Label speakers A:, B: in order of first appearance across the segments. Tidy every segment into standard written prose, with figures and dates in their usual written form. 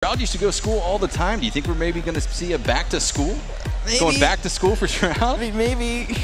A: Shroud used to go to school all the time. Do you think we're maybe going to see a back to school?
B: Maybe.
A: Going back to school for Shroud?
B: I mean, maybe.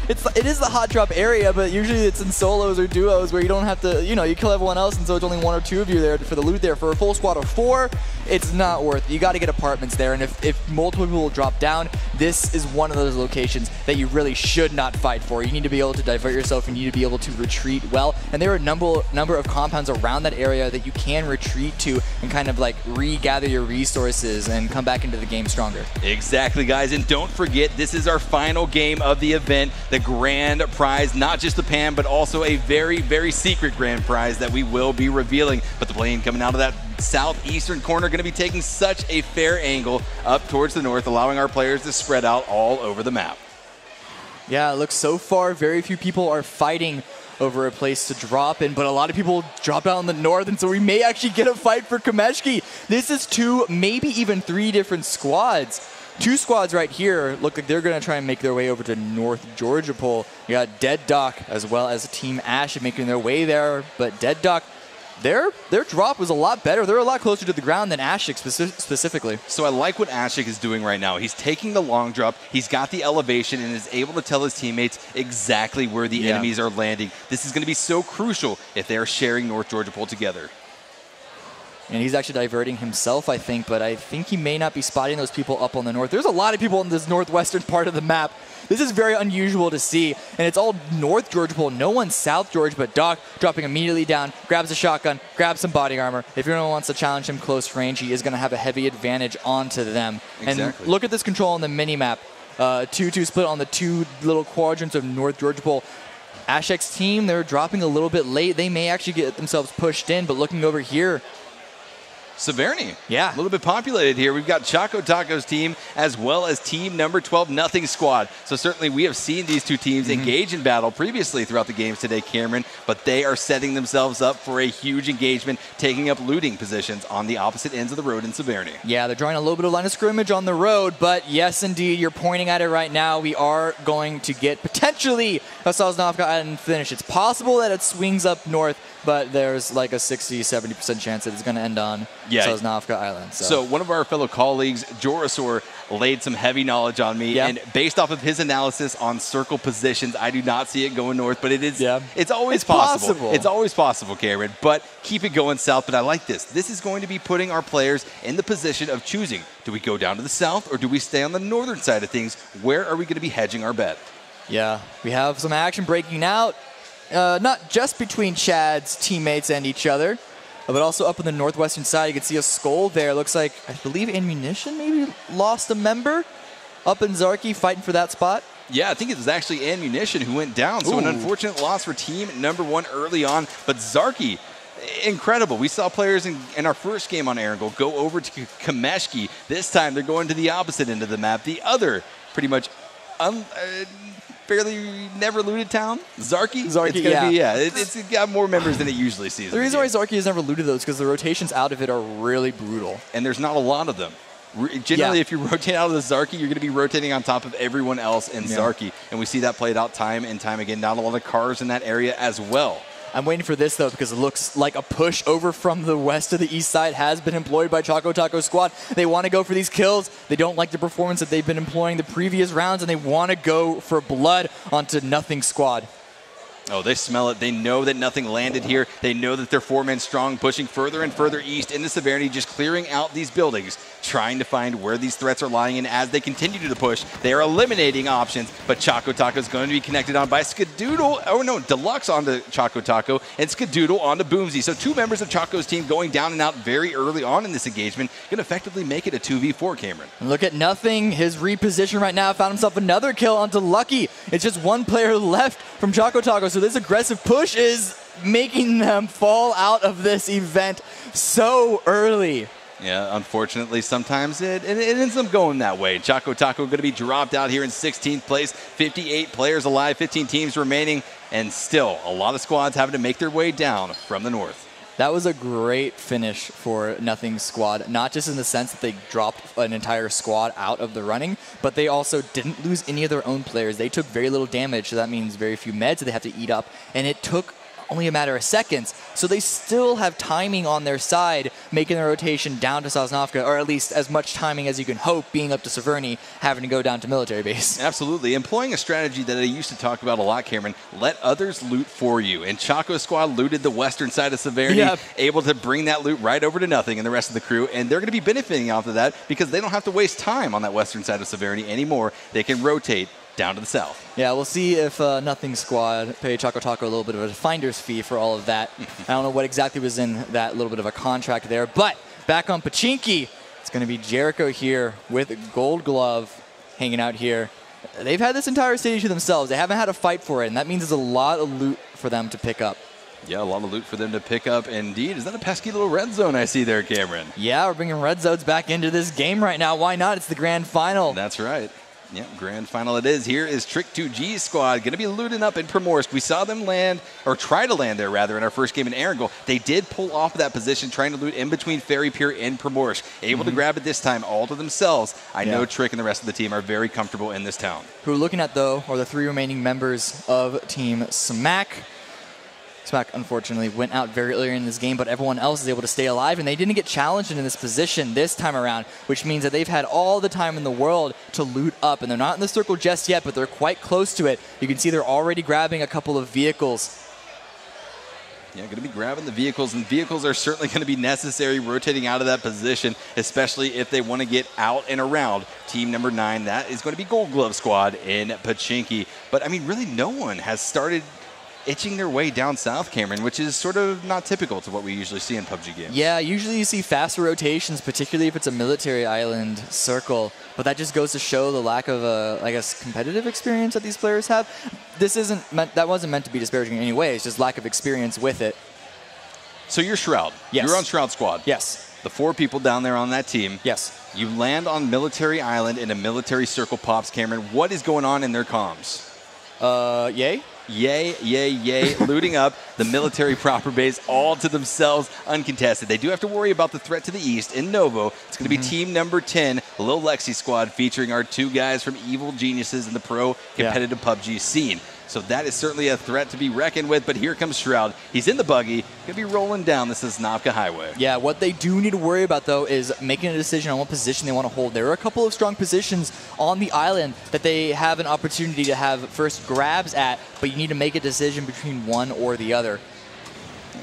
B: It is the hot drop area, but usually it's in solos or duos where you don't have to, you kill everyone else, and so it's only 1 or 2 of you there for the loot there. For a full squad of 4, it's not worth it. You got to get apartments there, and if multiple people drop down, this is one of those locations that you really should not fight for. You need to be able to divert yourself, and you need to be able to retreat well, and there are a number of compounds around that area that you can retreat to and kind of like regather your resources and come back into the game stronger.
A: Exactly, guys, and don't forget, this is our final game of the event. The grand prize, not just the PAN, but also a very, very secret grand prize that we will be revealing. But the plane coming out of that southeastern corner going to be taking such a fair angle up towards the north, allowing our players to spread out all over the map.
B: Yeah, it looks so far, very few people are fighting over a place to drop in, but a lot of people drop out in the north, and so we may actually get a fight for Kameshki. This is 2, maybe even 3 different squads. 2 squads right here look like they're going to try and make their way over to North Georgia Pole. You got Dead Doc as well as Team Ash making their way there, but Dead Doc, their drop was a lot better. They're a lot closer to the ground than Ashik specifically.
A: So I like what Ashik is doing right now. He's taking the long drop, he's got the elevation, and is able to tell his teammates exactly where the enemies are landing. This is going to be so crucial if they're sharing North Georgia Pole together.
B: And he's actually diverting himself, I think, but I think he may not be spotting those people up on the north. There's a lot of people in this northwestern part of the map. This is very unusual to see, and it's all North Georgia Pole. No one South Georgia, but Doc dropping immediately down, grabs a shotgun, grabs some body armor. If anyone wants to challenge him close range, he is going to have a heavy advantage onto them. Exactly. And look at this control on the mini-map. 2-2 split on the 2 little quadrants of North Georgia Pole. Ashek's team, they're dropping a little bit late. They may actually get themselves pushed in, but looking over here,
A: Severny,
B: yeah,
A: a little bit populated here. We've got Choco Taco's team as well as team number 12 Nothing Squad. So certainly we have seen these 2 teams engage in battle previously throughout the games today, Cameron, but they are setting themselves up for a huge engagement, taking up looting positions on the opposite ends of the road in Severny.
B: Yeah, they're drawing a little bit of line of scrimmage on the road, but yes, indeed, you're pointing at it right now. We are going to get potentially a Sosnovka Island finish. It's possible that it swings up north, but there's like a 60-70% chance that it's going to end on Sosnovka Island.
A: So one of our fellow colleagues, Jorasor, laid some heavy knowledge on me, and based off of his analysis on circle positions, I do not see it going north, but it is, it's always possible. It's always possible, Cameron, but keep it going south. But I like this. This is going to be putting our players in the position of choosing. Do we go down to the south, or do we stay on the northern side of things? Where are we going to be hedging our bet? Yeah,
B: we have some action breaking out. Not just between Chad's teammates and each other, but also up on the northwestern side. You can see a skull there. Looks like, I believe, Ammunition maybe lost a member up in Zarky fighting for that spot.
A: Yeah, I think it was actually Ammunition who went down. So an unfortunate loss for team number 1 early on. But Zarky, incredible. We saw players in our first game on Erangel go over to Kameshki. This time they're going to the opposite end of the map. The other pretty much fairly never looted town, Zarky. It's gonna be, it's got more members than it usually sees.
B: The reason why Zarky has never looted those is because the rotations out of it are really brutal,
A: and there's not a lot of them. Generally, if you rotate out of the Zarky, you're going to be rotating on top of everyone else in Zarky, and we see that played out time and time again. Not a lot of cars in that area as well.
B: I'm waiting for this, though, because it looks like a push over from the west to the east side has been employed by Choco Taco Squad. They want to go for these kills. They don't like the performance that they've been employing the previous rounds, and they want to go for blood onto Nothing Squad.
A: Oh, they smell it. They know that nothing landed here. They know that they're 4-man strong, pushing further and further east into Severny, just clearing out these buildings, trying to find where these threats are lying. And as they continue to push, they are eliminating options. But Choco Taco is going to be connected on by Skadoodle. Oh, no, Deluxe onto Choco Taco and Skadoodle onto Boomsy. So 2 members of Choco's team going down and out very early on in this engagement, going to effectively make it a 2v4, Cameron.
B: And look at Nothing. His reposition right now found himself another kill onto Lucky. It's just 1 player left from Choco Taco. So this aggressive push is making them fall out of this event so early.
A: Yeah, unfortunately, sometimes it ends up going that way. Choco Taco going to be dropped out here in 16th place. 58 players alive, 15 teams remaining, and still a lot of squads having to make their way down from the north.
B: That was a great finish for Nothing Squad, not just in the sense that they dropped an entire squad out of the running, but they also didn't lose any of their own players. They took very little damage, so that means very few meds that they have to eat up, and it took only a matter of seconds. So they still have timing on their side, making the rotation down to Sosnovka, or at least as much timing as you can hope, being up to Severny, having to go down to military base.
A: Absolutely. Employing a strategy that I used to talk about a lot, Cameron, let others loot for you. And Chaco Squad looted the western side of Severny, able to bring that loot right over to nothing and the rest of the crew. And they're going to be benefiting off of that because they don't have to waste time on that western side of Severny anymore. They can rotate down to the south.
B: Yeah, we'll see if Nothing Squad pay Choco Taco a little bit of a finder's fee for all of that. I don't know what exactly was in that little bit of a contract there, but back on Pachinki, it's going to be Jericho here with Gold Glove hanging out here. They've had this entire stage to themselves. They haven't had a fight for it, and that means there's a lot of loot for them to pick up.
A: Yeah, a lot of loot for them to pick up. Indeed. Is that a pesky little red zone I see there, Cameron?
B: Yeah, we're bringing red zones back into this game right now. Why not? It's the grand final.
A: That's right. Yep, grand final it is. Here is Trick 2G's squad going to be looting up in Primorsk. We saw them land, or try to land there rather, in our first game in Erangel. They did pull off of that position, trying to loot in between Ferry Pier and Primorsk. Able to grab it this time all to themselves. I know Trick and the rest of the team are very comfortable in this town.
B: Who we're looking at, though, are the 3 remaining members of Team Smack. Smack, unfortunately, went out very early in this game, but everyone else is able to stay alive, and they didn't get challenged in this position this time around, which means that they've had all the time in the world to loot up, and they're not in the circle just yet, but they're quite close to it. You can see they're already grabbing a couple of vehicles.
A: Yeah, going to be grabbing the vehicles, and vehicles are certainly going to be necessary rotating out of that position, especially if they want to get out and around team number 9. That is going to be Gold Glove Squad in Pachinki. But, I mean, really no one has started itching their way down south, Cameron, which is sort of not typical to what we usually see in PUBG games.
B: Yeah, usually you see faster rotations, particularly if it's a military island circle, but that just goes to show the lack of, I guess, competitive experience that these players have. That wasn't meant to be disparaging in any way, it's just lack of experience with it.
A: So you're Shroud.
B: Yes.
A: You're on Shroud Squad.
B: Yes.
A: The 4 people down there on that team.
B: Yes.
A: You land on military island and a military circle pops, Cameron. What is going on in their comms?
B: Yay?
A: Yay, yay, yay, looting up the military proper base all to themselves, uncontested. They do have to worry about the threat to the east in Novo. It's going to be team number 10, Lil Lexi squad, featuring our 2 guys from Evil Geniuses in the pro competitive PUBG scene. So that is certainly a threat to be reckoned with, but here comes Shroud. He's in the buggy, going to be rolling down the Sosnovka Highway. Yeah,
B: what they do need to worry about, though, is making a decision on what position they want to hold. There are a couple of strong positions on the island that they have an opportunity to have first grabs at, but you need to make a decision between one or the other.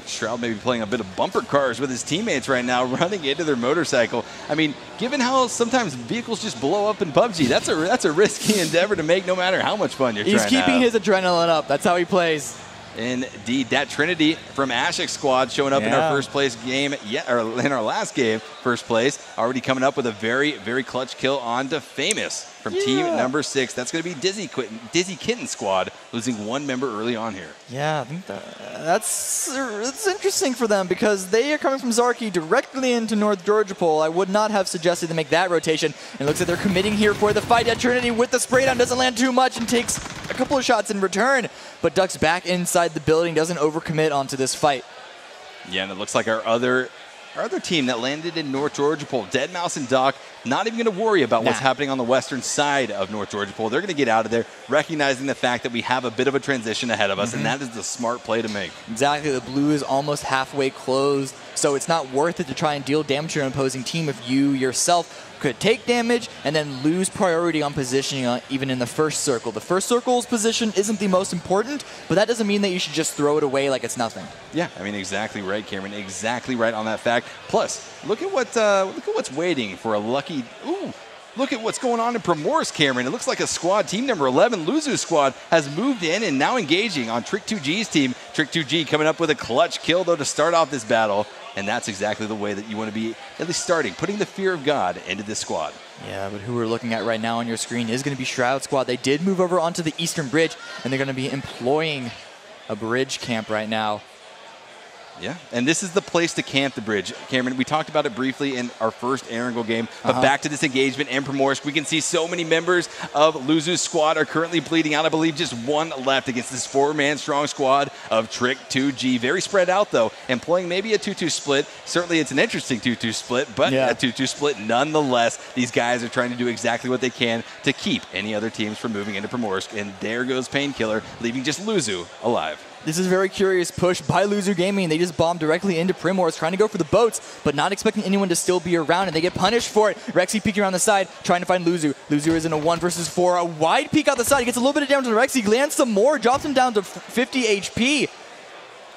A: Shroud may be playing a bit of bumper cars with his teammates right now, running into their motorcycle. I mean, given how sometimes vehicles just blow up in PUBG, that's a risky endeavor to make no matter how much fun you're trying to have.
B: He's keeping his adrenaline up. That's how he plays.
A: Indeed, that Trinity from Ashik squad showing up in our first place game, or in our last game, first place, already coming up with a very, very clutch kill onto Famous from team number 6. That's going to be Dizzy Kitten squad, losing 1 member early on here.
B: Yeah, I think that's interesting for them because they are coming from Zarki directly into North Georgia Pole. I would not have suggested to make that rotation. It looks like they're committing here for the fight. At Trinity with the spray down doesn't land too much and takes a couple of shots in return, but ducks back inside the building, doesn't overcommit onto this fight.
A: Yeah, and it looks like our other team that landed in North Georgia Pole, Deadmau5 and Doc, not even going to worry about what's happening on the western side of North Georgia Pole. They're going to get out of there, recognizing the fact that we have a bit of a transition ahead of us, and that is the smart play to make.
B: Exactly. The blue is almost halfway closed, so it's not worth it to try and deal damage to an opposing team if you yourself could take damage and then lose priority on positioning even in the first circle. The first circle's position isn't the most important, but that doesn't mean that you should just throw it away like it's nothing.
A: Yeah, I mean, exactly right, Cameron. Exactly right on that fact. Plus, look at what's waiting for a lucky. Ooh, look at what's going on in Primorsk, Cameron. It looks like a squad, team number 11, Luzu's squad, has moved in and now engaging on Trick 2G's team. Trick 2G coming up with a clutch kill, though, to start off this battle. And that's exactly the way that you want to be, at least starting, putting the fear of God into this squad.
B: Yeah, but who we're looking at right now on your screen is going to be Shroud Squad. They did move over onto the Eastern Bridge, and they're going to be employing a bridge camp right now.
A: Yeah, and this is the place to camp the bridge. Cameron, we talked about it briefly in our first Erangel game, but back to this engagement in Primorsk, we can see so many members of Luzu's squad are currently bleeding out. I believe just 1 left against this 4-man strong squad of Trick 2G. Very spread out, though, employing maybe a 2-2 split. Certainly it's an interesting 2-2 split, but a 2-2 split nonetheless. These guys are trying to do exactly what they can to keep any other teams from moving into Primorsk, and there goes Painkiller, leaving just Luzu alive.
B: This is a very curious push by Loser Gaming. They just bombed directly into Primorse, trying to go for the boats, but not expecting anyone to still be around, and they get punished for it. Rexy peeking around the side, trying to find Loser. Loser is in a 1 versus 4. A wide peek out the side. He gets a little bit of damage to Rexy, lands some more, drops him down to 50 HP.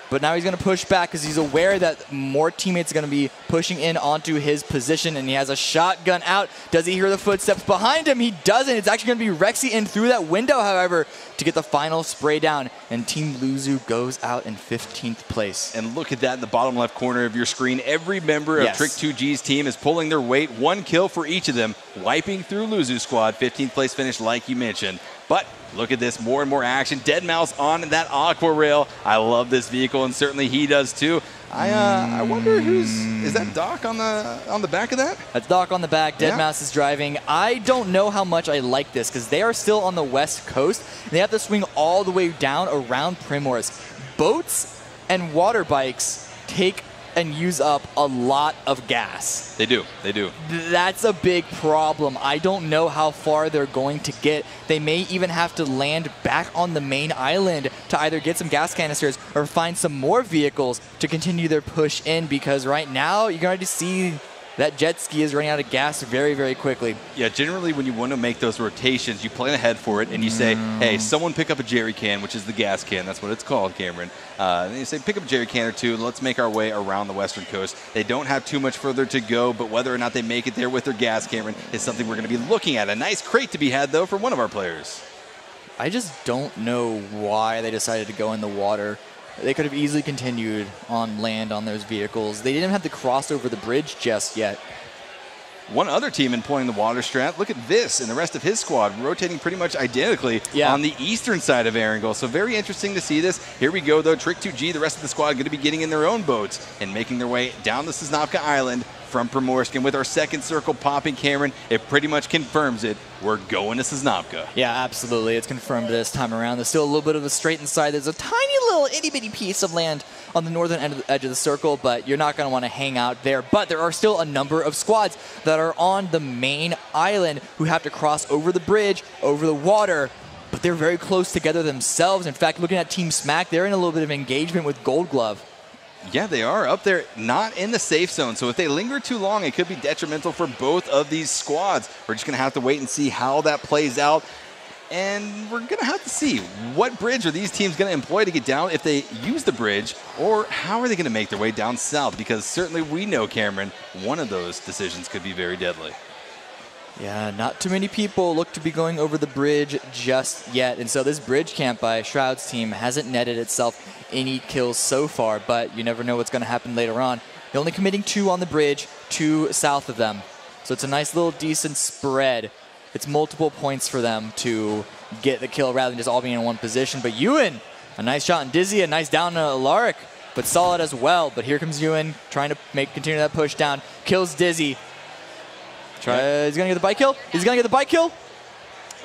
B: But now he's going to push back because he's aware that more teammates are going to be pushing in onto his position, and he has a shotgun out. Does he hear the footsteps behind him? He doesn't. It's actually going to be Rexy in through that window, however, to get the final spray down, and Team Luzu goes out in 15th place.
A: And look at that in the bottom left corner of your screen. Every member of Trick2G's team is pulling their weight. 1 kill for each of them, wiping through Luzu's squad. 15th place finish like you mentioned. But look at this, more and more action. Deadmau5 on that aqua rail. I love this vehicle, and certainly he does too. I wonder is that Doc on the back of that?
B: That's Doc on the back. Deadmau5 is driving. I don't know how much I like this because they are still on the west coast. And they have to swing all the way down around Primorse. Boats and water bikes take and use up a lot of gas.
A: They do. They do.
B: That's a big problem. I don't know how far they're going to get. They may even have to land back on the main island to either get some gas canisters or find some more vehicles to continue their push in, because right now you're going to see that jet ski is running out of gas very, very quickly.
A: Yeah, generally when you want to make those rotations, you plan ahead for it and you say, hey, someone pick up a jerry can, which is the gas can. That's what it's called, Cameron. And you say, pick up a jerry can or two, and let's make our way around the western coast. They don't have too much further to go, but whether or not they make it there with their gas, Cameron, is something we're going to be looking at. A nice crate to be had, though, for one of our players.
B: I just don't know why they decided to go in the water. They could have easily continued on land on those vehicles. They didn't have to cross over the bridge just yet.
A: One other team employing the water strat. Look at this, and the rest of his squad rotating pretty much identically on the eastern side of Erangel. So very interesting to see this. Here we go, though. Trick2G, the rest of the squad, going to be getting in their own boats and making their way down the Sosnovka Island from Primorsk. And with our second circle popping, Cameron, it pretty much confirms it. We're going to Sosnovka.
B: Yeah, absolutely. It's confirmed this time around. There's still a little bit of a straight inside. There's a tiny little itty-bitty piece of land on the northern edge of the circle, but you're not going to want to hang out there. But there are still a number of squads that are on the main island who have to cross over the bridge, over the water, but they're very close together themselves. In fact, looking at Team Smack, they're in a little bit of engagement with Gold Glove.
A: Yeah, they are up there, not in the safe zone. So if they linger too long, it could be detrimental for both of these squads. We're just going to have to wait and see how that plays out. And we're going to have to see what bridge are these teams going to employ to get down, if they use the bridge, or how are they going to make their way down south? Because certainly we know, Cameron, one of those decisions could be very deadly.
B: Yeah, not too many people look to be going over the bridge just yet. And so this bridge camp by Shroud's team hasn't netted itself any kills so far, but you never know what's going to happen later on. They're only committing 2 on the bridge, 2 south of them. So it's a nice little decent spread. It's multiple points for them to get the kill rather than just all being in one position. But Ewan, a nice shot on Dizzy, a nice down to Alaric, but solid as well. But here comes Ewan trying to continue that push down. Kills Dizzy. He's going to get the bike kill. He's going to get the bike kill.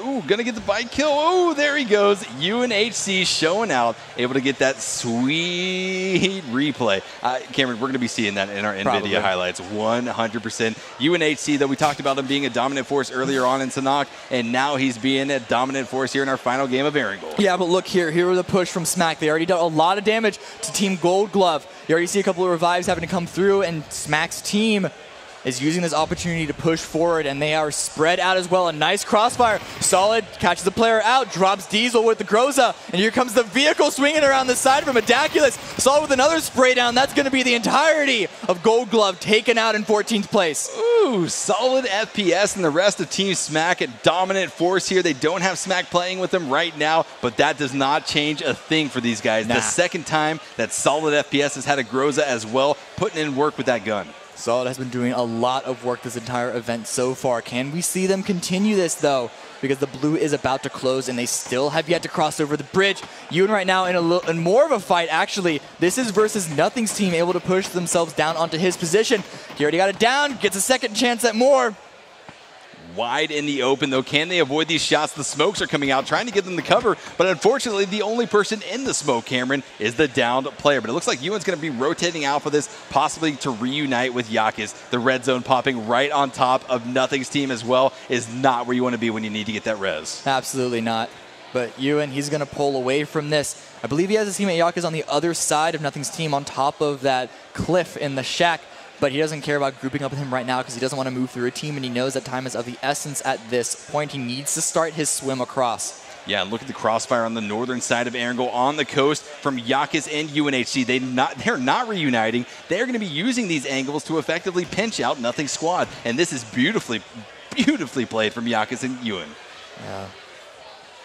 A: Ooh, going to get the bike kill. Oh, there he goes. UNHC showing out, able to get that sweet replay. Cameron, we're going to be seeing that in our NVIDIA highlights 100%. UNHC, though, we talked about him being a dominant force earlier on in Sanhok, and now he's being a dominant force here in our final game of Erangel.
B: Yeah, but look here. Here was the push from Smack. They already done a lot of damage to Team Gold Glove. You already see a couple of revives having to come through, and Smack's team is using this opportunity to push forward, and they are spread out as well. A nice crossfire. Solid catches the player out, drops Diesel with the Groza, and here comes the vehicle swinging around the side from Adaculus. Solid with another spray down. That's going to be the entirety of Gold Glove taken out in 14th place.
A: Ooh, solid FPS, and the rest of Team Smack at dominant force here. They don't have Smack playing with them right now, but that does not change a thing for these guys. The second time that solid FPS has had a Groza as well, putting in work with that gun.
B: Solid has been doing a lot of work this entire event so far. Can we see them continue this, though? Because the blue is about to close, and they still have yet to cross over the bridge. Ewan right now in more of a fight, actually. This is versus Nothing's team, able to push themselves down onto his position. He already got it down, gets a second chance at more.
A: Wide in the open, though. Can they avoid these shots? The smokes are coming out, trying to give them the cover, but unfortunately, the only person in the smoke, Cameron, is the downed player. But it looks like Ewan's going to be rotating out for this, possibly to reunite with Yakis. The red zone popping right on top of Nothing's team as well is not where you want to be when you need to get that res.
B: Absolutely not. But Ewan, he's going to pull away from this. I believe he has his teammate Yakas on the other side of Nothing's team on top of that cliff in the shack. But he doesn't care about grouping up with him right now because he doesn't want to move through a team, and he knows that time is of the essence at this point. He needs to start his swim across.
A: Yeah, look at the crossfire on the northern side of Erangel on the coast from Yakas and UNHC. They're not reuniting. They're going to be using these angles to effectively pinch out Nothing Squad. And this is beautifully played from Yakas and Ewan.
B: Yeah.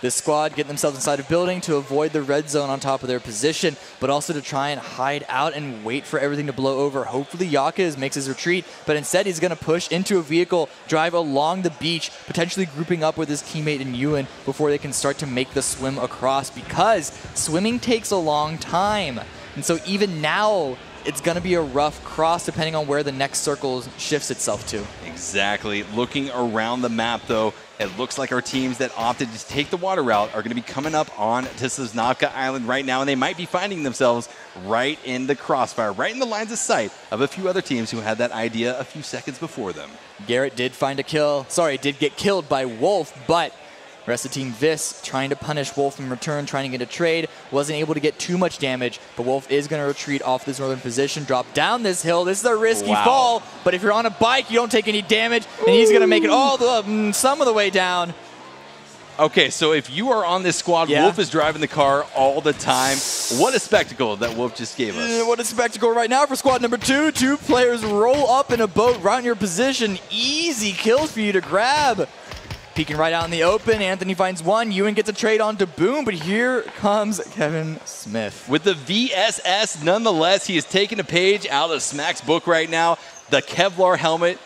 B: This squad getting themselves inside a building to avoid the red zone on top of their position, but also to try and hide out and wait for everything to blow over. Hopefully Yakas makes his retreat, but instead he's going to push into a vehicle, drive along the beach, potentially grouping up with his teammate in Ewan before they can start to make the swim across, because swimming takes a long time. And so even now, it's going to be a rough cross depending on where the next circle shifts itself to.
A: Exactly. Looking around the map, though, it looks like our teams that opted to take the water route are going to be coming up on to Sosnavka Island right now, and they might be finding themselves right in the crossfire, right in the lines of sight of a few other teams who had that idea a few seconds before them.
B: Garrett did find a kill. Sorry, did get killed by Wolf, but the rest of Team Vis trying to punish Wolf in return, trying to get a trade. Wasn't able to get too much damage, but Wolf is going to retreat off this northern position, drop down this hill. This is a risky fall, but if you're on a bike, you don't take any damage, and he's going to make it all the some of the way down.
A: Okay, so if you are on this squad, Wolf is driving the car all the time. What a spectacle that Wolf just gave us.
B: What a spectacle right now for squad number 2. 2 players roll up in a boat right in your position. Easy kills for you to grab. Peeking right out in the open, Anthony finds one. Ewan gets a trade on to Boom, but here comes Kevin Smith.
A: With the VSS, nonetheless, he is taking a page out of Smack's book right now. The Kevlar helmet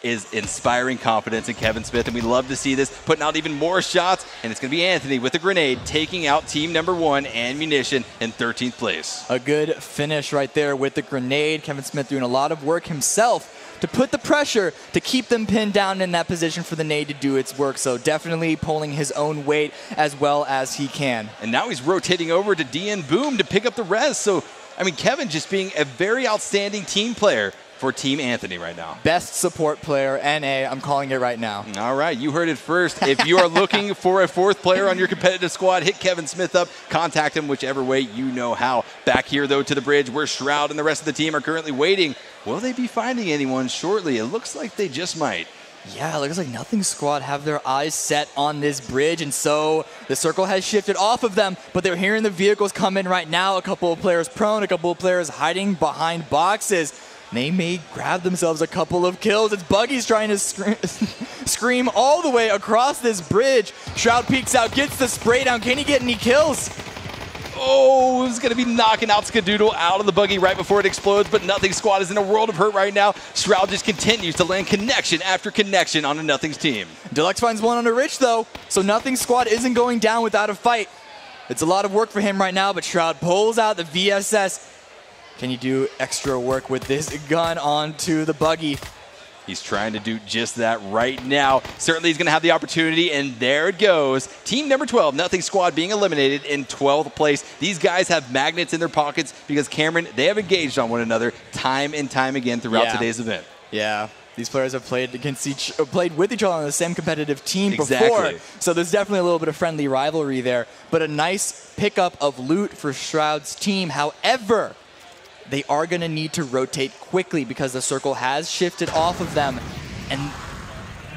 A: is inspiring confidence in Kevin Smith, and we love to see this, putting out even more shots, and it's going to be Anthony with a grenade, taking out team number 1 and Munition in 13th place.
B: A good finish right there with the grenade. Kevin Smith doing a lot of work himself to put the pressure to keep them pinned down in that position for the nade to do its work. So definitely pulling his own weight as well as he can.
A: And now he's rotating over to DN Boom to pick up the rest. So, I mean, Kevin just being a very outstanding team player for Team Anthony right now.
B: Best support player, NA, I'm calling it right now.
A: All right, you heard it first. If you are looking for a 4th player on your competitive squad, hit Kevin Smith up, contact him whichever way you know how. Back here, though, to the bridge where Shroud and the rest of the team are currently waiting. Will they be finding anyone shortly? It looks like they just might.
B: Yeah, it looks like Nothing Squad have their eyes set on this bridge, and so the circle has shifted off of them, but they're hearing the vehicles come in right now. A couple of players prone, a couple of players hiding behind boxes. They may grab themselves a couple of kills. It's Buggy's trying to scream all the way across this bridge. Shroud peeks out, gets the spray down. Can he get any kills?
A: Oh, he's going to be knocking out Skadoodle out of the buggy right before it explodes, but Nothing Squad is in a world of hurt right now. Shroud just continues to land connection after connection on a Nothing's team.
B: Deluxe finds one on a Rich, though, so Nothing Squad isn't going down without a fight. It's a lot of work for him right now, but Shroud pulls out the VSS. Can you do extra work with this gun onto the buggy?
A: He's trying to do just that right now. Certainly he's going to have the opportunity, and there it goes. Team number 12, Nothing Squad, being eliminated in 12th place. These guys have magnets in their pockets because, Cameron, they have engaged on one another time and time again throughout today's event.
B: Yeah. These players have played with each other on the same competitive team before. So there's definitely a little bit of friendly rivalry there. But a nice pickup of loot for Shroud's team. However, they are going to need to rotate quickly because the circle has shifted off of them. And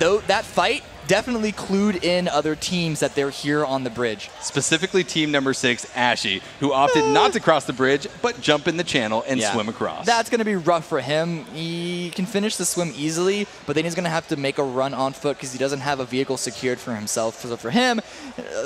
B: though that fight definitely clued in other teams that they're here on the bridge.
A: Specifically team number 6, Ashy, who opted not to cross the bridge, but jump in the channel and swim across.
B: That's going to be rough for him. He can finish the swim easily, but then he's going to have to make a run on foot because he doesn't have a vehicle secured for himself. So for him,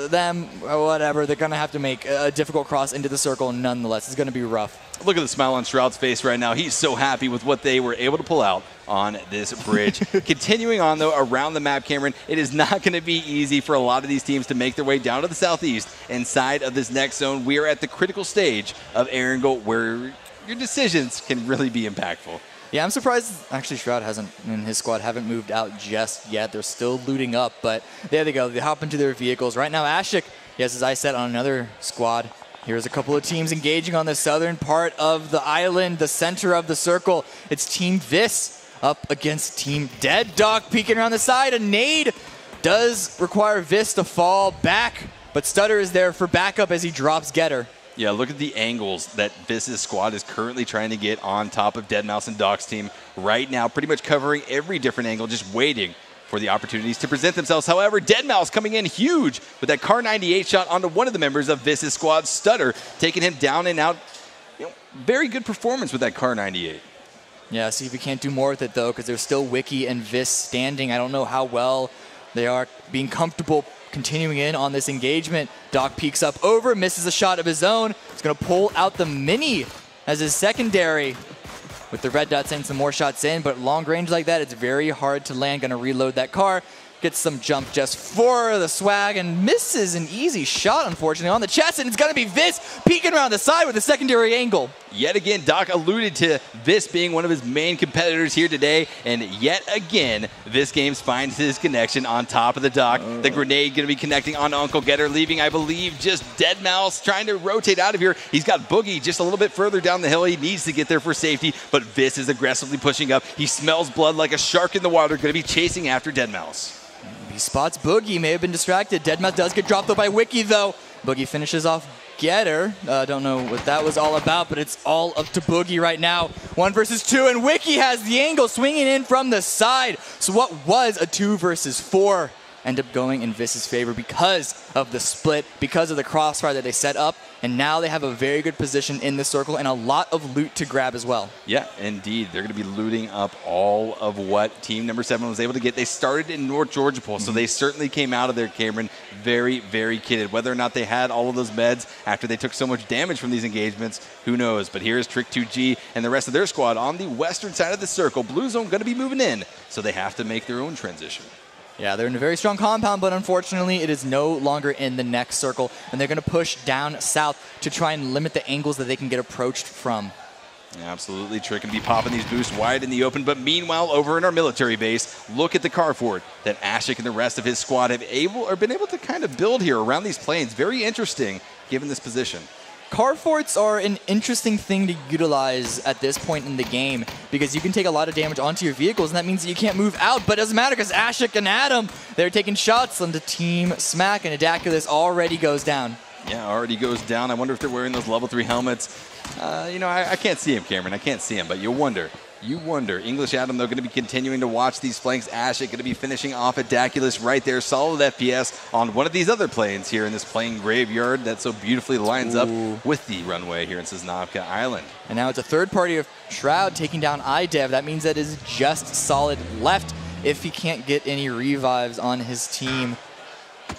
B: them, whatever, they're going to have to make a difficult cross into the circle nonetheless. It's going to be rough.
A: Look at the smile on Shroud's face right now. He's so happy with what they were able to pull out on this bridge. Continuing on, though, around the map, Cameron, it is not going to be easy for a lot of these teams to make their way down to the southeast inside of this next zone. We are at the critical stage of Erangel where your decisions can really be impactful.
B: Yeah, I'm surprised actually Shroud and his squad haven't moved out just yet. They're still looting up, but there they go. They hop into their vehicles. Right now, Ashik, he has his eyes set on another squad. Here's a couple of teams engaging on the southern part of the island, the center of the circle. It's Team Vis up against Team Dead Dog peeking around the side. A nade does require Vis to fall back but Stutter is there for backup as he drops Getter.
A: Yeah, look at the angles that Viss's squad is currently trying to get on top of Deadmau5 and Doc's team right now, pretty much covering every different angle, just waiting for the opportunities to present themselves. However, Deadmau5 coming in huge with that Car 98 shot onto one of the members of Viss's squad, Stutter, taking him down and out. Very good performance with that Car 98.
B: Yeah, see if we can't do more with it, though, because there's still Wiki and Viss standing. I don't know how well they are being comfortable continuing in on this engagement. Doc peeks up over, misses a shot of his own. He's going to pull out the Mini as his secondary with the red dot sending some more shots in, but long range like that, it's very hard to land. Going to reload that car. Gets some jump just for the swag and misses an easy shot, unfortunately, on the chest, and it's going to be Viss peeking around the side with a secondary angle.
A: Yet again, Doc alluded to Viss being one of his main competitors here today, and yet again, Viss Games finds his connection on top of the Doc. The grenade going to be connecting on Uncle Getter, leaving, I believe, just Deadmau5 trying to rotate out of here. He's got Boogie just a little bit further down the hill. He needs to get there for safety, but Viss is aggressively pushing up. He smells blood like a shark in the water, going to be chasing after Deadmau5.
B: He spots Boogie, may have been distracted. Deadmau5 does get dropped though by Wiki though. Boogie finishes off Getter. Don't know what that was all about, but it's all up to Boogie right now. 1 versus 2, and Wiki has the angle swinging in from the side. So what was a 2 versus 4 end up going in Viss's favor because of the split, because of the crossfire that they set up, and now they have a very good position in the circle and a lot of loot to grab as well.
A: Yeah, indeed. They're going to be looting up all of what team number 7 was able to get. They started in North Georgia Pool, so they certainly came out of there, Cameron, very, very kitted. Whether or not they had all of those meds after they took so much damage from these engagements, who knows? But here's Trick 2G and the rest of their squad on the western side of the circle. Blue Zone going to be moving in, so they have to make their own transition.
B: Yeah, they're in a very strong compound, but unfortunately it is no longer in the next circle, and they're going to push down south to try and limit the angles that they can get approached from.
A: Yeah, absolutely. Trick going to be popping these boosts wide in the open, but meanwhile, over in our military base, look at the car fort that Ashik and the rest of his squad have been able to kind of build here around these planes. Very interesting, given this position.
B: Car forts are an interesting thing to utilize at this point in the game because you can take a lot of damage onto your vehicles, and that means that you can't move out, but it doesn't matter because Ashik and Adam, they're taking shots on the Team Smack, and Adaculus already goes down.
A: Yeah, already goes down. I wonder if they're wearing those level 3 helmets. I can't see him, Cameron. I can't see him, but you wonder. You wonder. English Adam, though, going to be continuing to watch these flanks. Ashik going to be finishing off at Adaculus right there. Solid FPS on one of these other planes here in this plane graveyard that so beautifully lines up with the runway here in Sosnovka Island.
B: And now it's a third party of Shroud taking down iDev. That means that is just solid left if he can't get any revives on his team.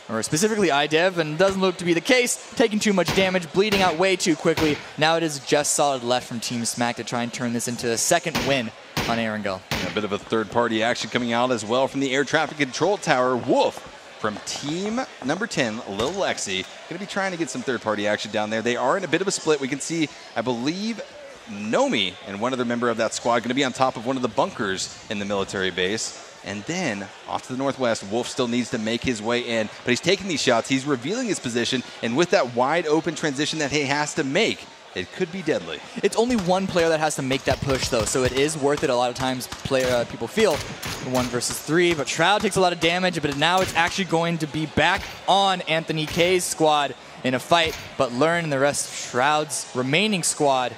B: Or specifically iDev, and doesn't look to be the case. Taking too much damage, bleeding out way too quickly. Now it is just solid left from Team Smack to try and turn this into a second win on Erangel.
A: A bit of a third-party action coming out as well from the air traffic control tower. Wolf from team number 10, Lil Lexi, going to be trying to get some third-party action down there. They are in a bit of a split. We can see, I believe, Nomi and one other member of that squad going to be on top of one of the bunkers in the military base. And then, off to the northwest, Wolf still needs to make his way in. But he's taking these shots, he's revealing his position, and with that wide open transition that he has to make, it could be deadly.
B: It's only one player that has to make that push, though, so it is worth it. A lot of times people feel 1 versus 3, but Shroud takes a lot of damage, but now it's actually going to be back on Anthony K's squad in a fight, but Learn and the rest of Shroud's remaining squad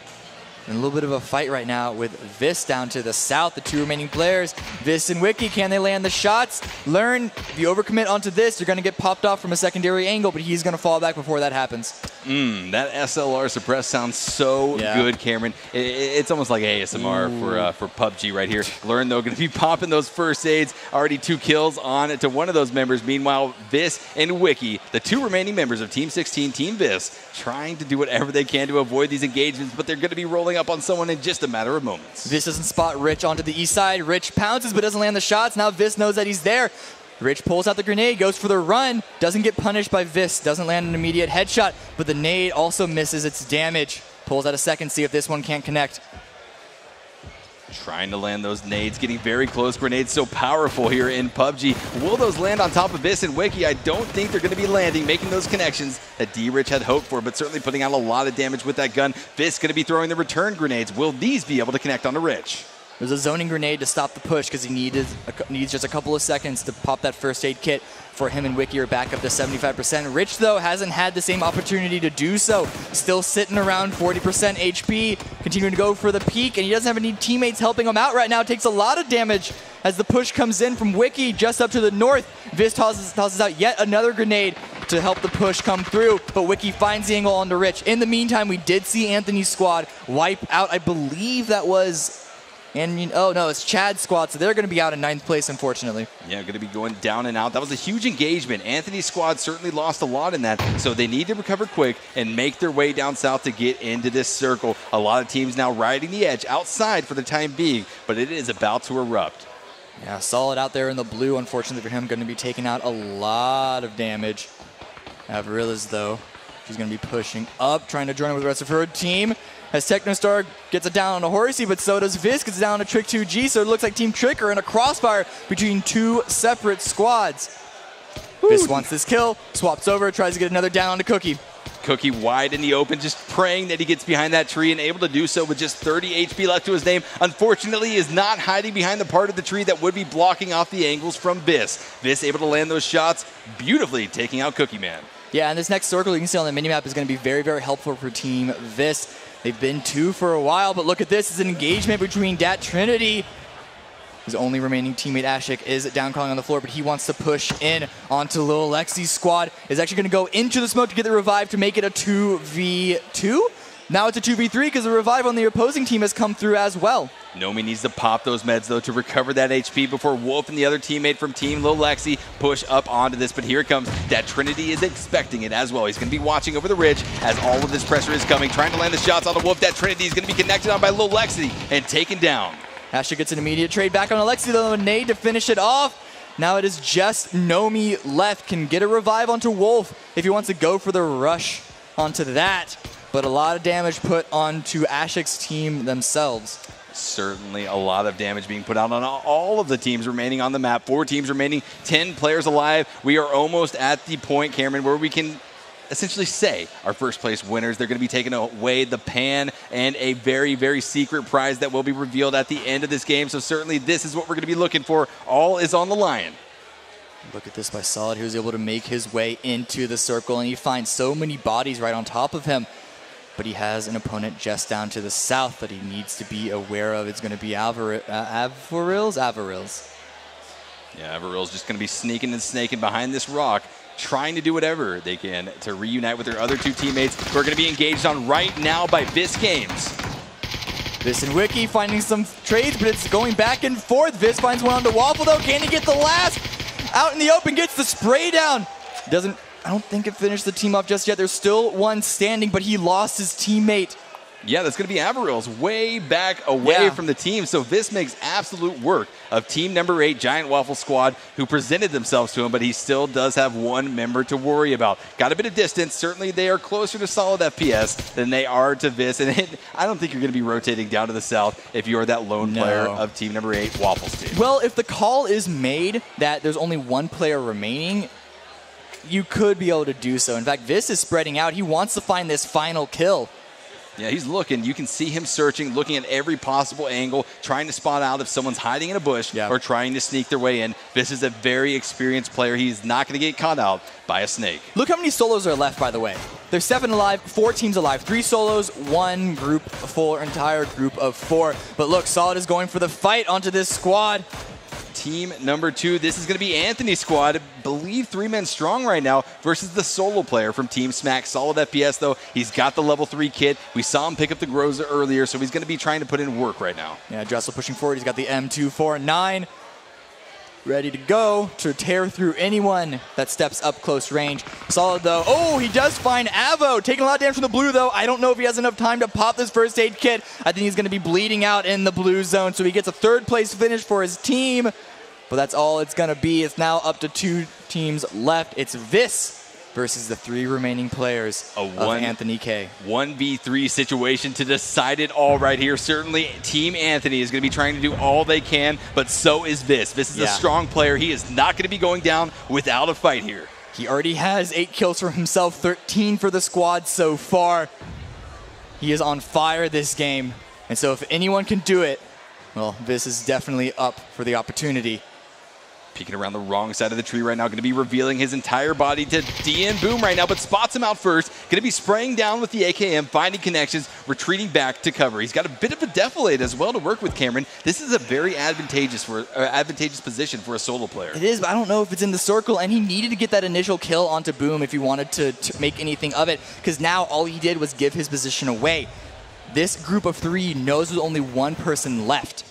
B: in a little bit of a fight right now with Viss down to the south, the 2 remaining players. Viss and Wiki, can they land the shots? Learn, if you overcommit onto this, you're going to get popped off from a secondary angle, but he's going to fall back before that happens.
A: That SLR suppress sounds so good, Cameron. It's almost like ASMR for PUBG right here. Learn, though, going to be popping those first aids. Already 2 kills on to one of those members. Meanwhile, Viss and Wiki, the 2 remaining members of Team 16, Team Viss, trying to do whatever they can to avoid these engagements, but they're going to be rolling up on someone in just a matter of moments.
B: Viss doesn't spot Rich onto the east side. Rich pounces but doesn't land the shots. Now Viss knows that he's there. Rich pulls out the grenade, goes for the run, doesn't get punished by Viss, doesn't land an immediate headshot, but the nade also misses its damage. Pulls out a second, see if this one can't connect.
A: Trying to land those nades, getting very close. Grenades so powerful here in PUBG. Will those land on top of Viss and Wiki? I don't think they're going to be landing, making those connections that D-Rich had hoped for, but certainly putting out a lot of damage with that gun. Viss going to be throwing the return grenades. Will these be able to connect onto Rich?
B: There's a zoning grenade to stop the push because he needs just a couple of seconds to pop that first aid kit for him and Wiki are back up to 75%. Rich, though, hasn't had the same opportunity to do so. Still sitting around 40% HP, continuing to go for the peak, and he doesn't have any teammates helping him out right now. Takes a lot of damage as the push comes in from Wiki just up to the north. Vis tosses out yet another grenade to help the push come through, but Wiki finds the angle onto Rich. In the meantime, we did see Anthony's squad wipe out, I believe that was... And, oh no, it's Chad's squad, so they're going to be out in 9th place, unfortunately.
A: Yeah, going to be going down and out. That was a huge engagement. Anthony's squad certainly lost a lot in that, so they need to recover quick and make their way down south to get into this circle. A lot of teams now riding the edge outside for the time being, but it is about to erupt.
B: Yeah, Solid out there in the blue, unfortunately for him, going to be taking out a lot of damage. Avarilla's, though, she's going to be pushing up, trying to join in with the rest of her team. As Technostar gets it down on a Horsey, but so does Vis, gets it down to Trick 2G, so it looks like Team Trick are in a crossfire between two separate squads. Vis wants this kill, swaps over, tries to get another down onto Cookie.
A: Cookie wide in the open, just praying that he gets behind that tree and able to do so with just 30 HP left to his name. Unfortunately, he is not hiding behind the part of the tree that would be blocking off the angles from Vis. Vis able to land those shots beautifully, taking out Cookie Man. Yeah,
B: and this next circle you can see on the minimap is going to be very, very helpful for Team Vis. They've been 2 for a while, but look at this. It's an engagement between Dat Trinity. His only remaining teammate, Ashik, is down crawling on the floor, but he wants to push in onto Lil Lexi's squad. Is actually going to go into the smoke to get the revive to make it a 2v2. Now it's a 2v3 because the revive on the opposing team has come through as well.
A: Nomi needs to pop those meds, though, to recover that HP before Wolf and the other teammate from Team Lil Lexi push up onto this. But here it comes. Dat Trinity is expecting it as well. He's going to be watching over the ridge as all of this pressure is coming, trying to land the shots on the Wolf. Dat Trinity is going to be connected on by Lil Lexi and taken down.
B: Asher gets an immediate trade back on Alexi, though, a nade to finish it off. Now it is just Nomi left. Can get a revive onto Wolf if he wants to go for the rush onto that. But a lot of damage put onto Ashik's team themselves.
A: Certainly a lot of damage being put out on all of the teams remaining on the map. 4 teams remaining, 10 players alive. We are almost at the point, Cameron, where we can essentially say our first place winners. They're going to be taking away the pan and a very, very secret prize that will be revealed at the end of this game. So certainly this is what we're going to be looking for. All is on the line.
B: Look at this by Solid, who's able to make his way into the circle, and he finds so many bodies right on top of him. But he has an opponent just down to the south that he needs to be aware of. It's going to be Avaril's?
A: Yeah, Avaril's just going to be sneaking and snaking behind this rock, trying to do whatever they can to reunite with their other 2 teammates who are going to be engaged on right now by Vis Games.
B: Vis and Wiki finding some trades, but it's going back and forth. Vis finds one on the Waffle, though. Can he get the last? Out in the open, gets the spray down. I don't think it finished the team off just yet. There's still one standing, but he lost his teammate.
A: Yeah, that's going to be Avaril's way back away from the team. So Vis makes absolute work of team number 8, Giant Waffle Squad, who presented themselves to him, but he still does have one member to worry about. Got a bit of distance. Certainly they are closer to solid FPS than they are to Vis. And I don't think you're going to be rotating down to the south if you're that lone player of team number 8, Waffle's team.
B: Well, if the call is made that there's only one player remaining, you could be able to do so. In fact, Vis is spreading out. He wants to find this final kill.
A: Yeah, he's looking. You can see him searching, looking at every possible angle, trying to spot out if someone's hiding in a bush or trying to sneak their way in. Vis is a very experienced player. He's not going to get caught out by a snake.
B: Look how many solos are left, by the way. There's 7 alive, 4 teams alive, 3 solos, 1 group, full entire group of 4. But look, Solid is going for the fight onto this squad.
A: Team number 2, this is going to be Anthony's squad. I believe 3 men strong right now versus the solo player from Team Smack. Solid FPS, though. He's got the level 3 kit. We saw him pick up the Groza earlier, so he's going to be trying to put in work right now.
B: Yeah, Dressel pushing forward. He's got the M249. Ready to go to tear through anyone that steps up close range. Solid, though. Oh, he does find Avo. Taking a lot of damage from the blue, though. I don't know if he has enough time to pop this first aid kit. I think he's going to be bleeding out in the blue zone, so he gets a 3rd place finish for his team. But that's all it's going to be. It's now up to 2 teams left. It's Vis versus the 3 remaining players of Anthony K.
A: 1v3 situation to decide it all right here. Certainly, Team Anthony is going to be trying to do all they can, but so is Vis. Vis is a strong player. He is not going to be going down without a fight here.
B: He already has 8 kills for himself, 13 for the squad so far. He is on fire this game. And so if anyone can do it, Well, this is definitely up for the opportunity.
A: Peeking around the wrong side of the tree right now, going to be revealing his entire body to DN Boom right now, but spots him out first. Going to be spraying down with the AKM, finding connections, retreating back to cover. He's got a bit of a defilade as well to work with, Cameron. This is a very advantageous position for a solo player.
B: It is, but I don't know if it's in the circle, and he needed to get that initial kill onto Boom if he wanted to make anything of it, because now all he did was give his position away. This group of 3 knows there's only one person left.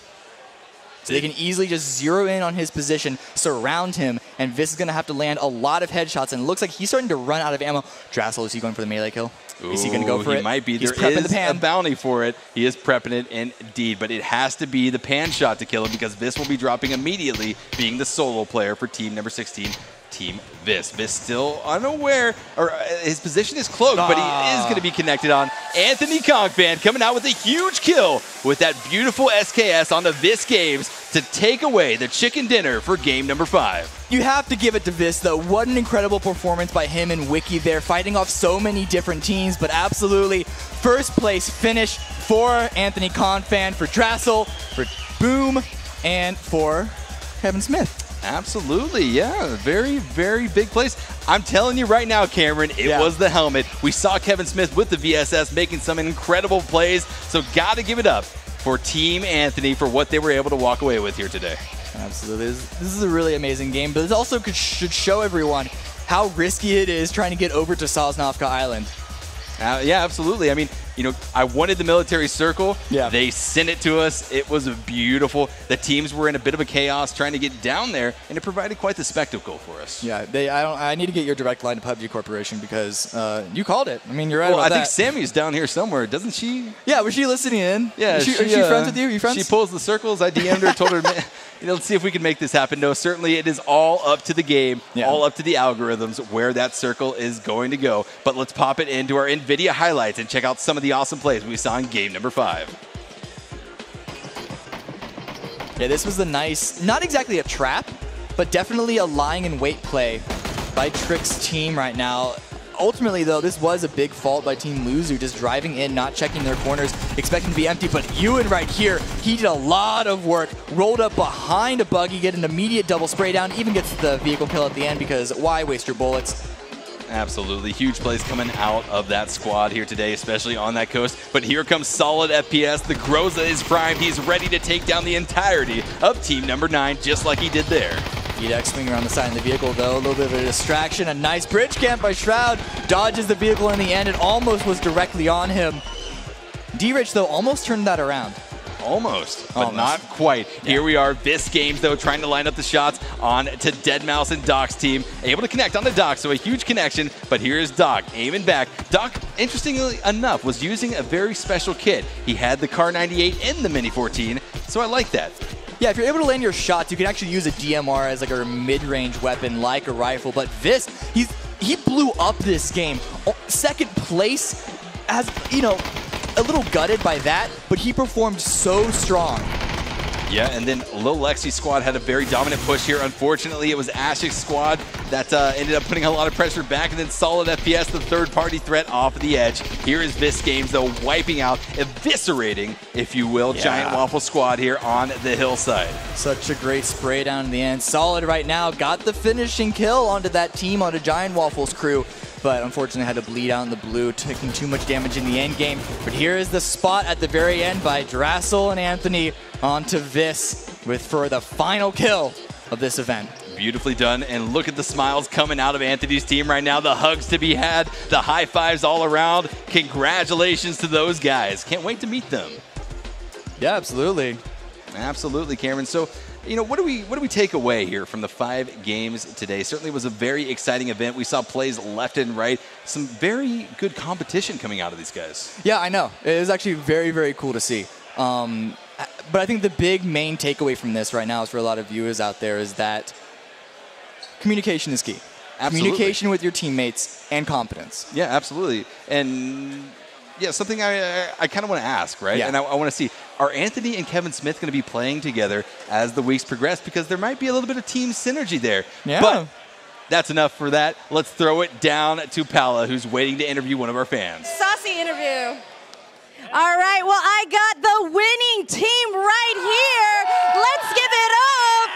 B: So they can easily just zero in on his position, surround him, and Vis is going to have to land a lot of headshots. And it looks like he's starting to run out of ammo. Drassel, is he going for the melee kill? Is he going to go for it?
A: He might be.
B: He's
A: There
B: prepping
A: is
B: the pan.
A: a bounty for it. He is prepping it indeed, but it has to be the pan shot to kill him because Vis will be dropping immediately, being the solo player for team number 16. Team Vis. Vis still unaware, or his position is cloaked, but he is going to be connected on. Anthony Kongfan coming out with a huge kill with that beautiful SKS on the Vis Games to take away the chicken dinner for game number 5.
B: You have to give it to Vis, though. What an incredible performance by him and Wiki there, fighting off so many different teams, but absolutely first place finish for Anthony Kongfan, for Drassel, for Boom, and for Kevin Smith.
A: Absolutely, yeah. Very, very big place. I'm telling you right now, Cameron, it was the helmet. We saw Kevin Smith with the VSS making some incredible plays, so got to give it up for Team Anthony for what they were able to walk away with here today.
B: Absolutely. This is a really amazing game, but it also should show everyone how risky it is trying to get over to Sosnovka Island.
A: Yeah, absolutely. I mean, you know, I wanted the military circle.
B: Yeah.
A: They sent it to us. It was beautiful. The teams were in a bit of a chaos trying to get down there, and it provided quite the spectacle for us.
B: Yeah, I need to get your direct line to PUBG Corporation because you called it. I mean, you're right about that.
A: I think Sammy's down here somewhere, doesn't she?
B: Yeah, was she listening in?
A: Yeah.
B: Is she friends with you? Are you friends?
A: She pulls the circles. I DM'd her, told her, you know, let's see if we can make this happen. No, certainly it is all up to the game, all up to the algorithms where that circle is going to go. But let's pop it into our NVIDIA highlights and check out some of the awesome plays we saw in game number 5.
B: Yeah, this was a nice, not exactly a trap, but definitely a lying in wait play by Trick's team right now. Ultimately, though, this was a big fault by Team Luzu, just driving in, not checking their corners, expecting to be empty. But Ewan right here, he did a lot of work, rolled up behind a buggy, get an immediate double spray down, even gets the vehicle kill at the end because why waste your bullets?
A: Absolutely. Huge plays coming out of that squad here today, especially on that coast. But here comes solid FPS. The Groza is primed. He's ready to take down the entirety of team number 9, just like he did there.
B: EDX swing around the side of the vehicle, though. A little bit of a distraction. A nice bridge camp by Shroud. Dodges the vehicle in the end. It almost was directly on him. D-Rich, though, almost turned that around.
A: Almost, but not quite. Here we are, Vis Games, though, trying to line up the shots on to Deadmau5 and Doc's team. Able to connect on the Doc, so a huge connection, but here's Doc aiming back. Doc, interestingly enough, was using a very special kit. He had the Car 98 in the Mini 14, so I like that.
B: Yeah, if you're able to land your shots, you can actually use a DMR as like a mid-range weapon like a rifle, but Vis, he blew up this game. Second place, as you know, a little gutted by that, but he performed so strong.
A: Yeah, and then Lil Lexi's squad had a very dominant push here. Unfortunately, it was Ashik's squad that ended up putting a lot of pressure back, and then solid FPS, the third-party threat off the edge. Here is Vis Games, though, wiping out, eviscerating, if you will, Giant Waffle squad here on the hillside.
B: Such a great spray down in the end. Solid right now, got the finishing kill onto that team, onto Giant Waffle's crew, but unfortunately had to bleed out in the blue, taking too much damage in the end game. But here is the spot at the very end by Drassel and Anthony onto Vis for the final kill of this event.
A: Beautifully done, and look at the smiles coming out of Anthony's team right now. The hugs to be had, the high fives all around. Congratulations to those guys. Can't wait to meet them.
B: Yeah, absolutely.
A: Absolutely, Cameron. So, you know, what do we take away here from the 5 games today? Certainly was a very exciting event. We saw plays left and right. Some very good competition coming out of these guys.
B: Yeah, I know. It was actually very, very cool to see. But I think the big main takeaway from this right now is for a lot of viewers out there is that communication is key.
A: Absolutely.
B: Communication with your teammates and confidence.
A: Yeah, absolutely. And yeah, something I kind of want to ask, right?
B: Yeah.
A: And I want to see, are Anthony and Kevin Smith going to be playing together as the weeks progress? Because there might be a little bit of team synergy there.
B: Yeah.
A: But that's enough for that. Let's throw it down to Paula, who's waiting to interview one of our fans.
C: Saucy interview. All right, well, I got the winning team right here. Let's give it up.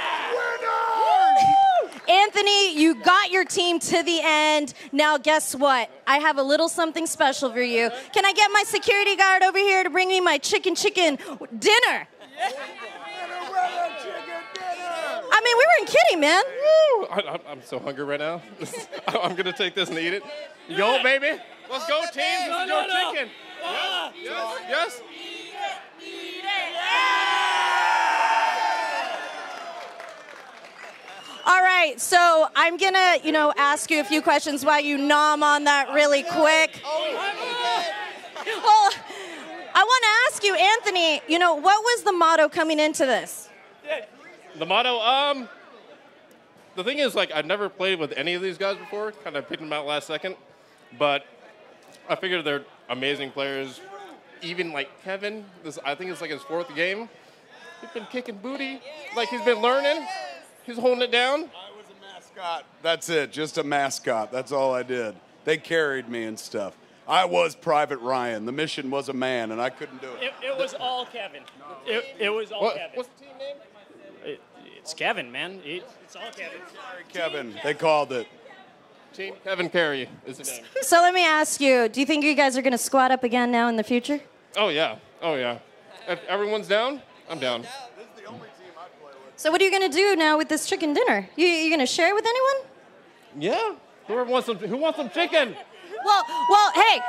C: Anthony, you got your team to the end. Now, guess what? I have a little something special for you. Can I get my security guard over here to bring me my chicken dinner? I mean, we weren't kidding, man.
D: Woo! I'm so hungry right now. I'm going to take this and eat it. You go, baby. Let's go, team. Let's go, chicken. Yes. Yes.
C: Eat it. All right, so I'm going to, ask you a few questions while you nom on that really quick. Well, I want to ask you, Anthony, what was the motto coming into this?
D: The motto, the thing is, I've never played with any of these guys before. Kind of picked them out last second. But I figured they're amazing players. Even Kevin, I think it's his 4th game. He's been kicking booty. He's been learning. He's holding it down.
E: I was a mascot. That's it, just a mascot. That's all I did. They carried me and stuff. I was Private Ryan. The mission was a man, and I couldn't do it.
F: It was all Kevin. It was all Kevin.
D: What's the team name?
F: It's Kevin, man. It's all Kevin.
E: Sorry, Kevin. They called it.
D: Team Kevin Carey is the name.
C: So let me ask you, do you think you guys are going to squad up again now in the future?
D: Oh, yeah. Oh, yeah. If everyone's down, I'm down.
E: This is the only team I play with.
C: So what are you going to do now with this chicken dinner? You going to share with anyone?
D: Yeah. Who wants some chicken?
C: Well, hey,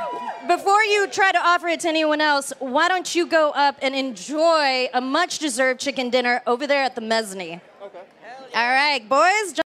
C: before you try to offer it to anyone else, why don't you go up and enjoy a much-deserved chicken dinner over there at the mezzanine?
D: Okay.
C: All right, boys.